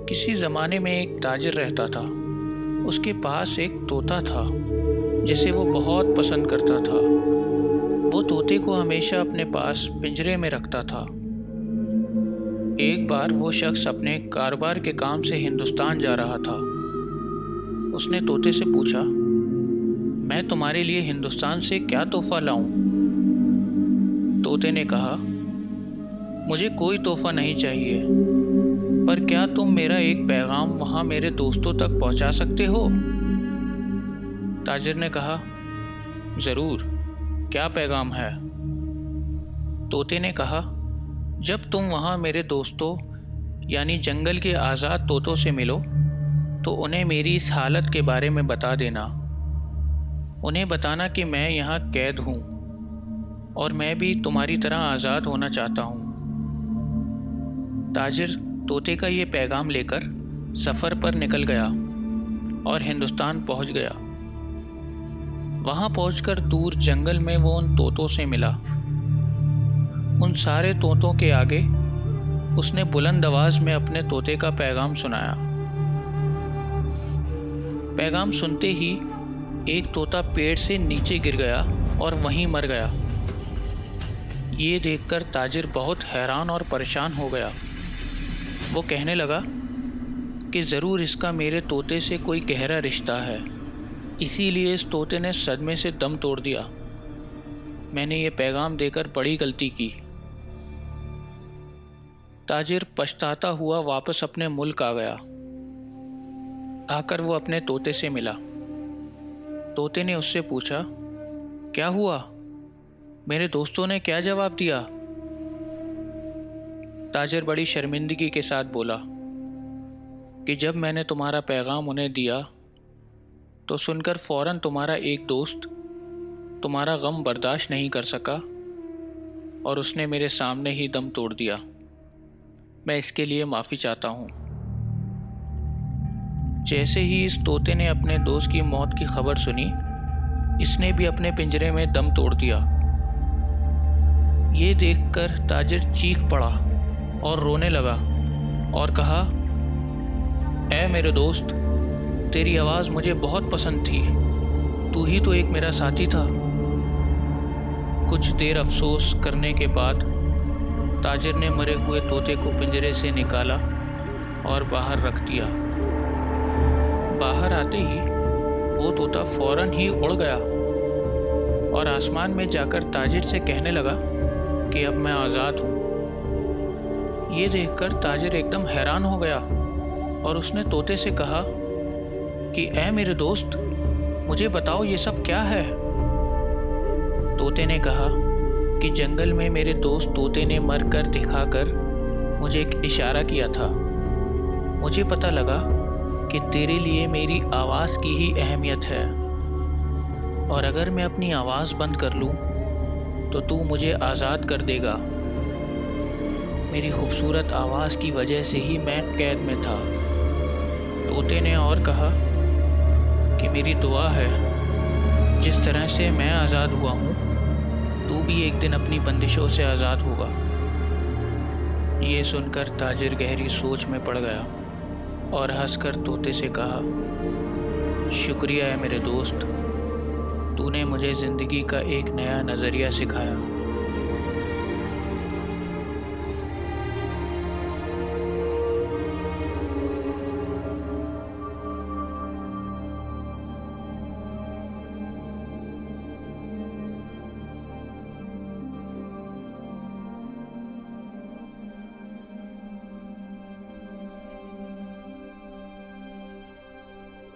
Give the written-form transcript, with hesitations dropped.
کسی زمانے میں ایک تاجر رہتا تھا۔ اس کے پاس ایک طوطا تھا جسے وہ بہت پسند کرتا تھا۔ وہ طوطے کو ہمیشہ اپنے پاس پنجرے میں رکھتا تھا۔ ایک بار وہ شخص اپنے کاروبار کے کام سے ہندوستان جا رہا تھا۔ اس نے طوطے سے پوچھا، میں تمہارے لیے ہندوستان سے کیا تحفہ لاؤں؟ طوطے نے کہا، مجھے کوئی تحفہ نہیں چاہیے، پر کیا تم میرا ایک پیغام وہاں میرے دوستوں تک پہنچا سکتے ہو؟ تاجر نے کہا، ضرور، کیا پیغام ہے؟ طوطے نے کہا، جب تم وہاں میرے دوستوں یعنی جنگل کے آزاد طوطوں سے ملو تو انہیں میری اس حالت کے بارے میں بتا دینا۔ انہیں بتانا کہ میں یہاں قید ہوں اور میں بھی تمہاری طرح آزاد ہونا چاہتا ہوں۔ تاجر طوطے کا یہ پیغام لے کر سفر پر نکل گیا اور ہندوستان پہنچ گیا۔ وہاں پہنچ کر دور جنگل میں وہ ان طوطوں سے ملا۔ ان سارے طوطوں کے آگے اس نے بلند آواز میں اپنے طوطے کا پیغام سنایا۔ پیغام سنتے ہی ایک طوطا پیڑ سے نیچے گر گیا اور وہیں مر گیا۔ یہ دیکھ کر تاجر بہت حیران اور پریشان ہو گیا۔ وہ کہنے لگا کہ ضرور اس کا میرے طوطے سے کوئی گہرا رشتہ ہے، اسی لیے اس طوطے نے صدمے سے دم توڑ دیا۔ میں نے یہ پیغام دے کر بڑی غلطی کی۔ تاجر پچھتاتا ہوا واپس اپنے ملک آ گیا۔ آ کر وہ اپنے طوطے سے ملا۔ طوطے نے اس سے پوچھا، کیا ہوا؟ میرے دوستوں نے کیا جواب دیا؟ تاجر بڑی شرمندگی کے ساتھ بولا کہ جب میں نے تمہارا پیغام انہیں دیا تو سن کر فوراً تمہارا ایک دوست تمہارا غم برداشت نہیں کر سکا اور اس نے میرے سامنے ہی دم توڑ دیا۔ میں اس کے لیے معافی چاہتا ہوں۔ جیسے ہی اس طوطے نے اپنے دوست کی موت کی خبر سنی، اس نے بھی اپنے پنجرے میں دم توڑ دیا۔ یہ دیکھ کر تاجر چیخ پڑا اور رونے لگا اور کہا، اے میرے دوست، تیری آواز مجھے بہت پسند تھی، تو ہی تو ایک میرا ساتھی تھا۔ کچھ دیر افسوس کرنے کے بعد تاجر نے مرے ہوئے طوطے کو پنجرے سے نکالا اور باہر رکھ دیا۔ باہر آتے ہی وہ طوطا فوراً ہی اڑ گیا اور آسمان میں جا کر تاجر سے کہنے لگا کہ اب میں آزاد ہوں۔ یہ دیکھ کر تاجر ایک دم حیران ہو گیا اور اس نے طوطے سے کہا کہ اے میرے دوست، مجھے بتاؤ یہ سب کیا ہے؟ طوطے نے کہا کہ جنگل میں میرے دوست طوطے نے مر کر دکھا کر مجھے ایک اشارہ کیا تھا۔ مجھے پتہ لگا کہ تیرے لیے میری آواز کی ہی اہمیت ہے، اور اگر میں اپنی آواز بند کر لوں تو تو مجھے آزاد کر دے گا۔ میری خوبصورت آواز کی وجہ سے ہی میں قید میں تھا۔ طوطے نے اور کہا کہ میری دعا ہے، جس طرح سے میں آزاد ہوا ہوں، تو بھی ایک دن اپنی بندشوں سے آزاد ہوگا۔ یہ سن کر تاجر گہری سوچ میں پڑ گیا اور ہنس کر طوطے سے کہا، شکریہ ہے میرے دوست، تو نے مجھے زندگی کا ایک نیا نظریہ سکھایا۔